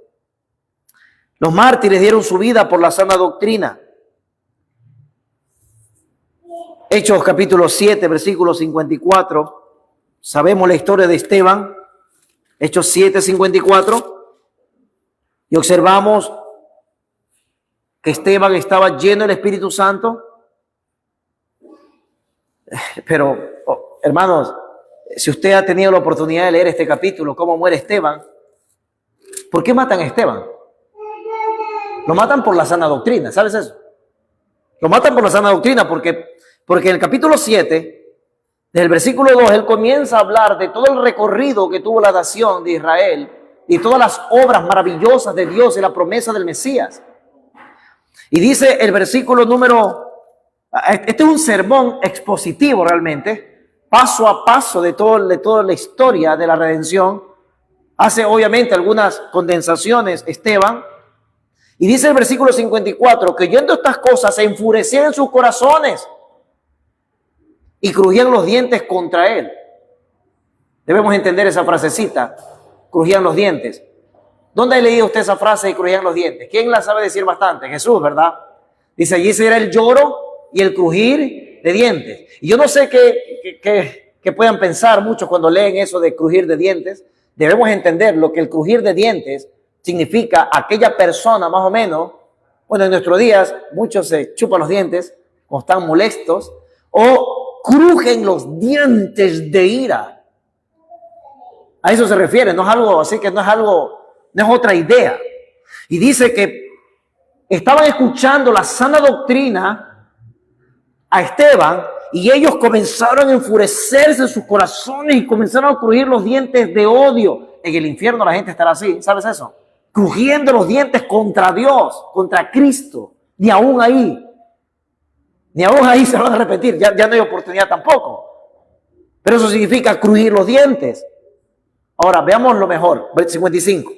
Los mártires dieron su vida por la sana doctrina. Hechos capítulo 7, versículo 54. Sabemos la historia de Esteban. Hechos 7, 54. Y observamos que Esteban estaba lleno del Espíritu Santo. Pero, hermanos, si usted ha tenido la oportunidad de leer este capítulo, cómo muere Esteban, ¿por qué matan a Esteban? Lo matan por la sana doctrina, ¿sabes eso? Lo matan por la sana doctrina porque en el capítulo 7, desde el versículo 2, él comienza a hablar de todo el recorrido que tuvo la nación de Israel y todas las obras maravillosas de Dios y la promesa del Mesías. Y dice el versículo este es un sermón expositivo realmente, paso a paso de toda la historia de la redención. Hace obviamente algunas condensaciones Esteban. Y dice el versículo 54, que oyendo estas cosas se enfurecían en sus corazones y crujían los dientes contra él. Debemos entender esa frasecita, crujían los dientes. ¿Dónde ha leído usted esa frase de crujían los dientes? ¿Quién la sabe decir bastante? Jesús, ¿verdad? Dice, allí será el lloro y el crujir de dientes. Y yo no sé qué puedan pensar muchos cuando leen eso de crujir de dientes. Debemos entender lo que el crujir de dientes significa. Aquella persona más o menos, bueno, en nuestros días muchos se chupan los dientes o están molestos o crujen los dientes de ira. A eso se refiere, no es algo así, que no es otra idea. Y dice que estaban escuchando la sana doctrina a Esteban y ellos comenzaron a enfurecerse en sus corazones y comenzaron a crujir los dientes de odio. En el infierno la gente estará así, ¿sabes eso? Crujiendo los dientes contra Dios, contra Cristo. Ni aún ahí se van a repetir, ya no hay oportunidad tampoco. Pero eso significa crujir los dientes. Ahora, veamos lo mejor, 55.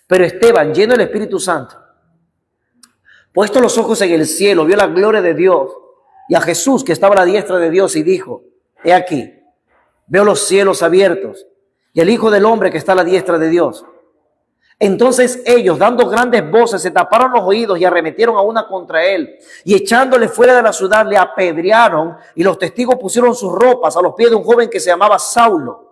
Pero Esteban, lleno del Espíritu Santo, puesto los ojos en el cielo, vio la gloria de Dios y a Jesús que estaba a la diestra de Dios y dijo, he aquí, veo los cielos abiertos y el Hijo del Hombre que está a la diestra de Dios. Entonces ellos, dando grandes voces, se taparon los oídos y arremetieron a una contra él. Y echándole fuera de la ciudad, le apedrearon y los testigos pusieron sus ropas a los pies de un joven que se llamaba Saulo.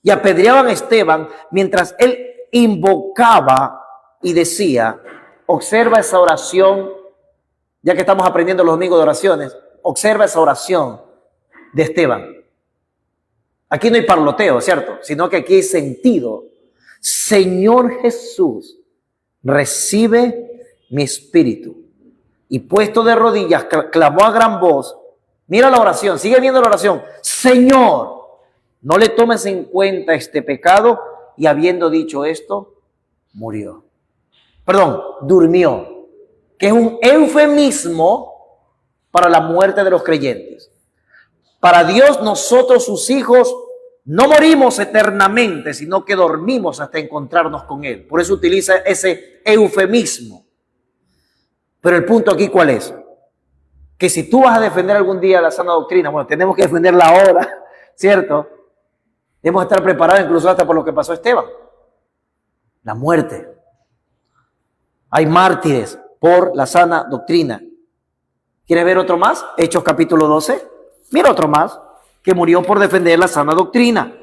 Y apedreaban a Esteban mientras él invocaba y decía, observa esa oración, ya que estamos aprendiendo los domingos de oraciones, observa esa oración de Esteban. Aquí no hay parloteo, ¿cierto? Sino que aquí hay sentido. Señor Jesús, recibe mi espíritu. y puesto de rodillas, clamó a gran voz. Mira la oración, sigue viendo la oración. Señor, no le tomes en cuenta este pecado. Y habiendo dicho esto, murió. Perdón, durmió. Que es un eufemismo para la muerte de los creyentes. Para Dios, nosotros, sus hijos, no morimos eternamente, sino que dormimos hasta encontrarnos con Él. Por eso utiliza ese eufemismo. Pero el punto aquí, ¿cuál es? Que si tú vas a defender algún día la sana doctrina, bueno, tenemos que defenderla ahora, ¿cierto? Debemos estar preparados incluso hasta por lo que pasó a Esteban. La muerte. Hay mártires por la sana doctrina. ¿Quieres ver otro más? Hechos capítulo 12. Mira otro más que murió por defender la sana doctrina.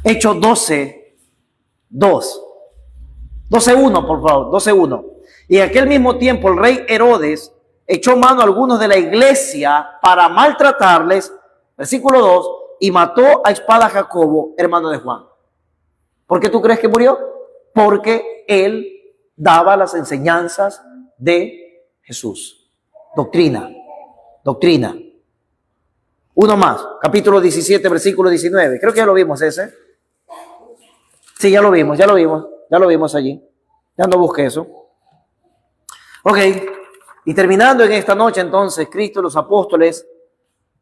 Hechos 12, 2. 12:1, por favor, 12:1. Y en aquel mismo tiempo el rey Herodes echó mano a algunos de la iglesia para maltratarles, versículo 2, y mató a espada a Jacobo, hermano de Juan. ¿Por qué tú crees que murió? Porque él daba las enseñanzas de Jesús. Doctrina. Uno más, capítulo 17, versículo 19. Creo que ya lo vimos ese. Sí, ya lo vimos allí. Ya no busqué eso. Ok, y terminando en esta noche entonces, Cristo y los apóstoles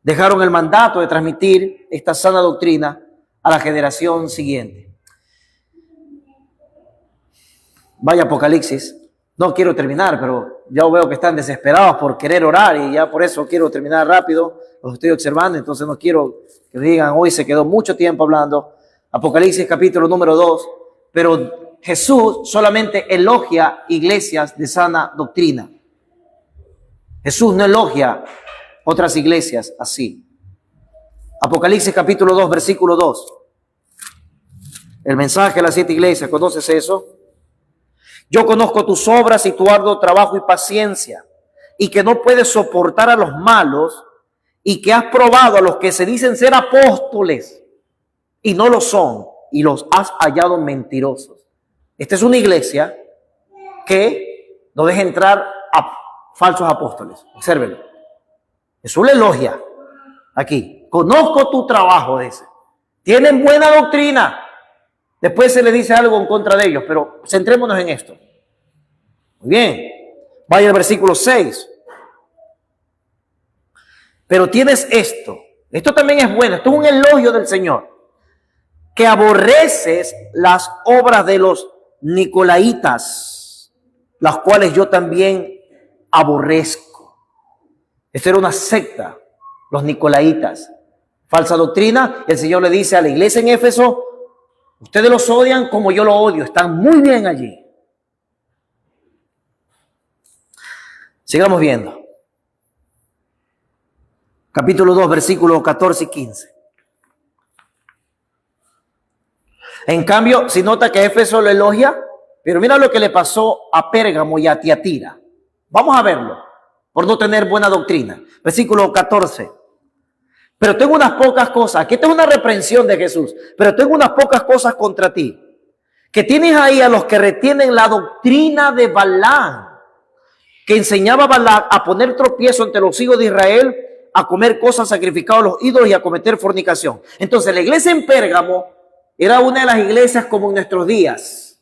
dejaron el mandato de transmitir esta sana doctrina a la generación siguiente. Vaya Apocalipsis. No quiero terminar, pero ya veo que están desesperados por querer orar y ya por eso quiero terminar rápido. Los estoy observando, entonces no quiero que digan, hoy se quedó mucho tiempo hablando. Apocalipsis capítulo número 2, pero Jesús solamente elogia iglesias de sana doctrina. Jesús no elogia otras iglesias así. Apocalipsis capítulo 2, versículo 2. El mensaje a las 7 iglesias, ¿conoces eso? Yo conozco tus obras y tu arduo trabajo y paciencia, y que no puedes soportar a los malos, y que has probado a los que se dicen ser apóstoles y no lo son, y los has hallado mentirosos. Esta es una iglesia que no deja entrar a falsos apóstoles. Obsérvenlo. Jesús le elogia aquí. Conozco tu trabajo, dice. Tienen buena doctrina. Después se le dice algo en contra de ellos, pero centrémonos en esto. Muy bien. Vaya al versículo 6. Pero tienes esto. Esto también es bueno. Esto es un elogio del Señor. Que aborreces las obras de los nicolaitas, las cuales yo también aborrezco. Esta era una secta, los nicolaitas. Falsa doctrina. El Señor le dice a la iglesia en Éfeso, ustedes los odian como yo lo odio. Están muy bien allí. Sigamos viendo. Capítulo 2, versículos 14 y 15. En cambio, si nota que Éfeso lo elogia, pero mira lo que le pasó a Pérgamo y a Tiatira. Vamos a verlo, por no tener buena doctrina. Versículo 14. Pero tengo unas pocas cosas. Aquí esta es una reprensión de Jesús. Pero tengo unas pocas cosas contra ti. Que tienes ahí a los que retienen la doctrina de Balaam, que enseñaba a Balaam a poner tropiezo ante los hijos de Israel, a comer cosas sacrificadas a los ídolos y a cometer fornicación. Entonces la iglesia en Pérgamo era una de las iglesias como en nuestros días.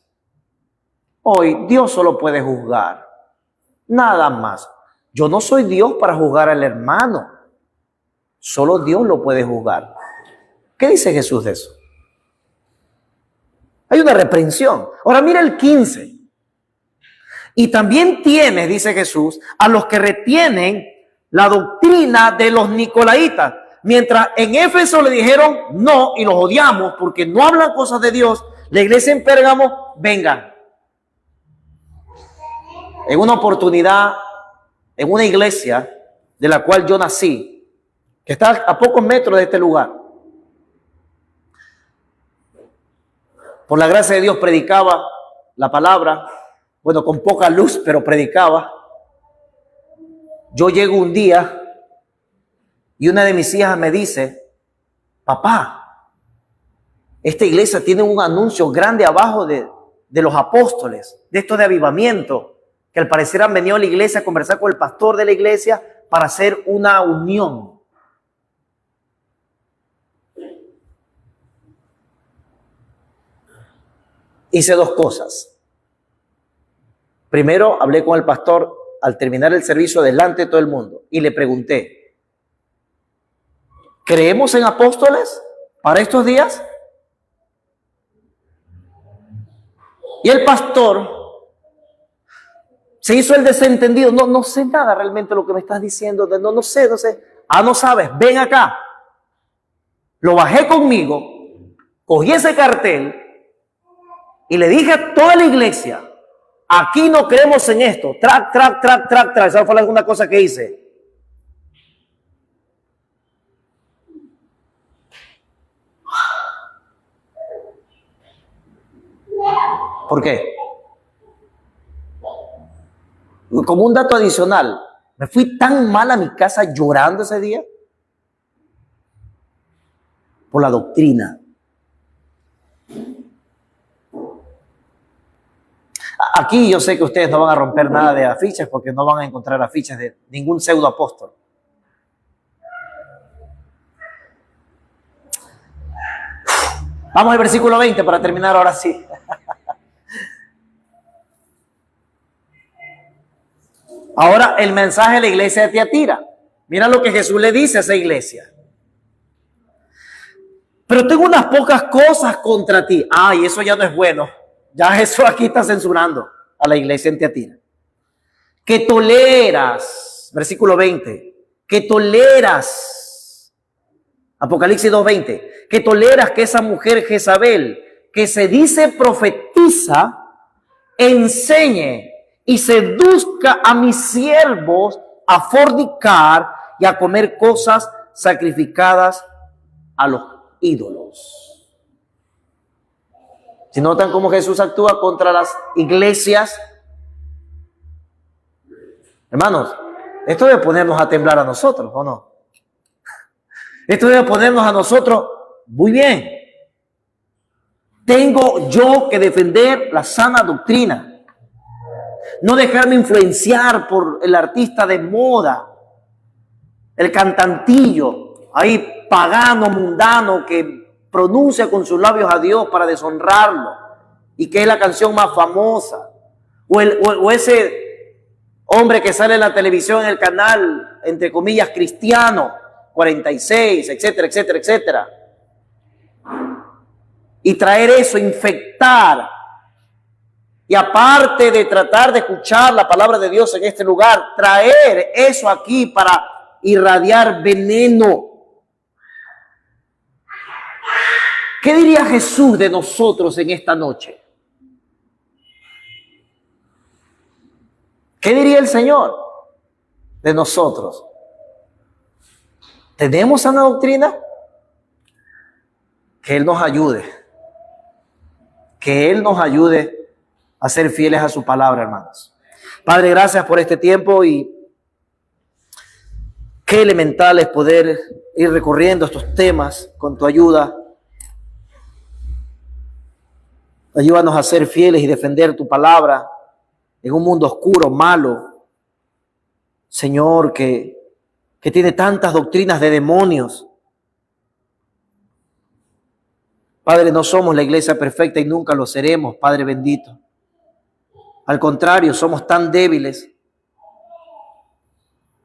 Hoy Dios solo puede juzgar. Nada más. Yo no soy Dios para juzgar al hermano. Solo Dios lo puede juzgar. ¿Qué dice Jesús de eso? Hay una reprensión. Ahora mira el 15. Y también tienes, dice Jesús, a los que retienen la doctrina de los nicolaitas. Mientras en Éfeso le dijeron no y los odiamos porque no hablan cosas de Dios, la iglesia en Pérgamo, vengan. En una oportunidad, en una iglesia de la cual yo nací, que está a pocos metros de este lugar, por la gracia de Dios predicaba la palabra, bueno, con poca luz, pero predicaba. Yo llego un día y una de mis hijas me dice, papá, esta iglesia tiene un anuncio grande abajo de los apóstoles, de esto de avivamiento. que al parecer han venido a la iglesia a conversar con el pastor de la iglesia para hacer una unión. Hice dos cosas. Primero, hablé con el pastor al terminar el servicio delante de todo el mundo y le pregunté, ¿creemos en apóstoles para estos días? Y el pastor se hizo el desentendido. No sé nada realmente lo que me estás diciendo. No sé. Ah, no sabes, ven acá. Lo bajé conmigo, cogí ese cartel y le dije a toda la iglesia, aquí no creemos en esto. Track. Esa fue alguna cosa que hice. ¿Por qué? Como un dato adicional, me fui tan mal a mi casa llorando ese día por la doctrina. Aquí yo sé que ustedes no van a romper nada de afiches porque no van a encontrar afiches de ningún pseudo apóstol. Vamos al versículo 20 para terminar ahora sí. Ahora el mensaje de la iglesia de Tiatira. Mira lo que Jesús le dice a esa iglesia. Pero tengo unas pocas cosas contra ti. Y eso ya no es bueno. Ya Jesús aquí está censurando a la iglesia en Tiatira. Que toleras, versículo 20, que toleras, Apocalipsis 2:20, que toleras que esa mujer Jezabel, que se dice profetiza, enseñe y seduzca a mis siervos a fornicar y a comer cosas sacrificadas a los ídolos. Si notan cómo Jesús actúa contra las iglesias, hermanos, esto debe ponernos a temblar a nosotros, ¿o no? Esto debe ponernos a nosotros, muy bien, tengo yo que defender la sana doctrina. No dejarme influenciar por el artista de moda, el cantantillo, ahí pagano, mundano, que pronuncia con sus labios a Dios para deshonrarlo y que es la canción más famosa. O ese hombre que sale en la televisión en el canal, entre comillas, cristiano, 46, etcétera. Y traer eso, infectar. Y aparte de tratar de escuchar la palabra de Dios en este lugar, traer eso aquí para irradiar veneno. ¿Qué diría Jesús de nosotros en esta noche? ¿Qué diría el Señor de nosotros? ¿Tenemos sana doctrina? Que Él nos ayude. Que Él nos ayude a ser fieles a su palabra, hermanos. Padre, gracias por este tiempo y qué elemental es poder ir recorriendo estos temas con tu ayuda. Ayúdanos a ser fieles y defender tu palabra en un mundo oscuro, malo. Señor, que tiene tantas doctrinas de demonios. Padre, no somos la iglesia perfecta y nunca lo seremos, Padre bendito. Al contrario, somos tan débiles,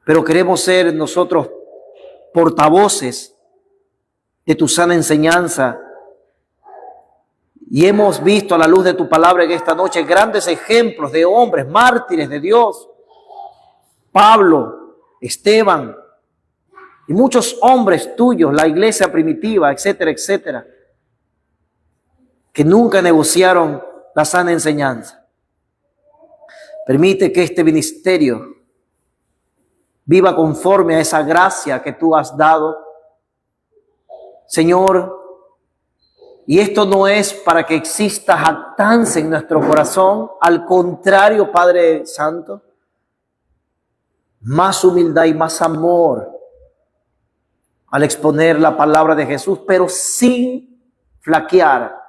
pero queremos ser nosotros portavoces de tu sana enseñanza. Y hemos visto a la luz de tu palabra en esta noche grandes ejemplos de hombres, mártires de Dios. Pablo, Esteban y muchos hombres tuyos, la iglesia primitiva, etcétera, que nunca negociaron la sana enseñanza. Permite que este ministerio viva conforme a esa gracia que tú has dado, Señor. Y esto no es para que exista jactancia en nuestro corazón. Al contrario, Padre Santo, más humildad y más amor al exponer la palabra de Jesús, pero sin flaquear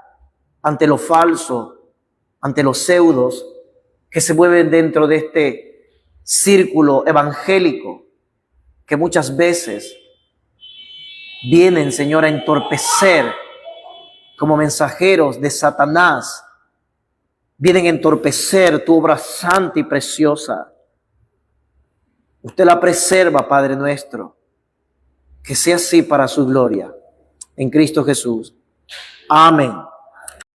ante lo falso, ante los pseudos, que se mueven dentro de este círculo evangélico, que muchas veces vienen, Señor, a entorpecer como mensajeros de Satanás, vienen a entorpecer tu obra santa y preciosa. Usted la preserva, Padre nuestro, que sea así para su gloria. En Cristo Jesús. Amén.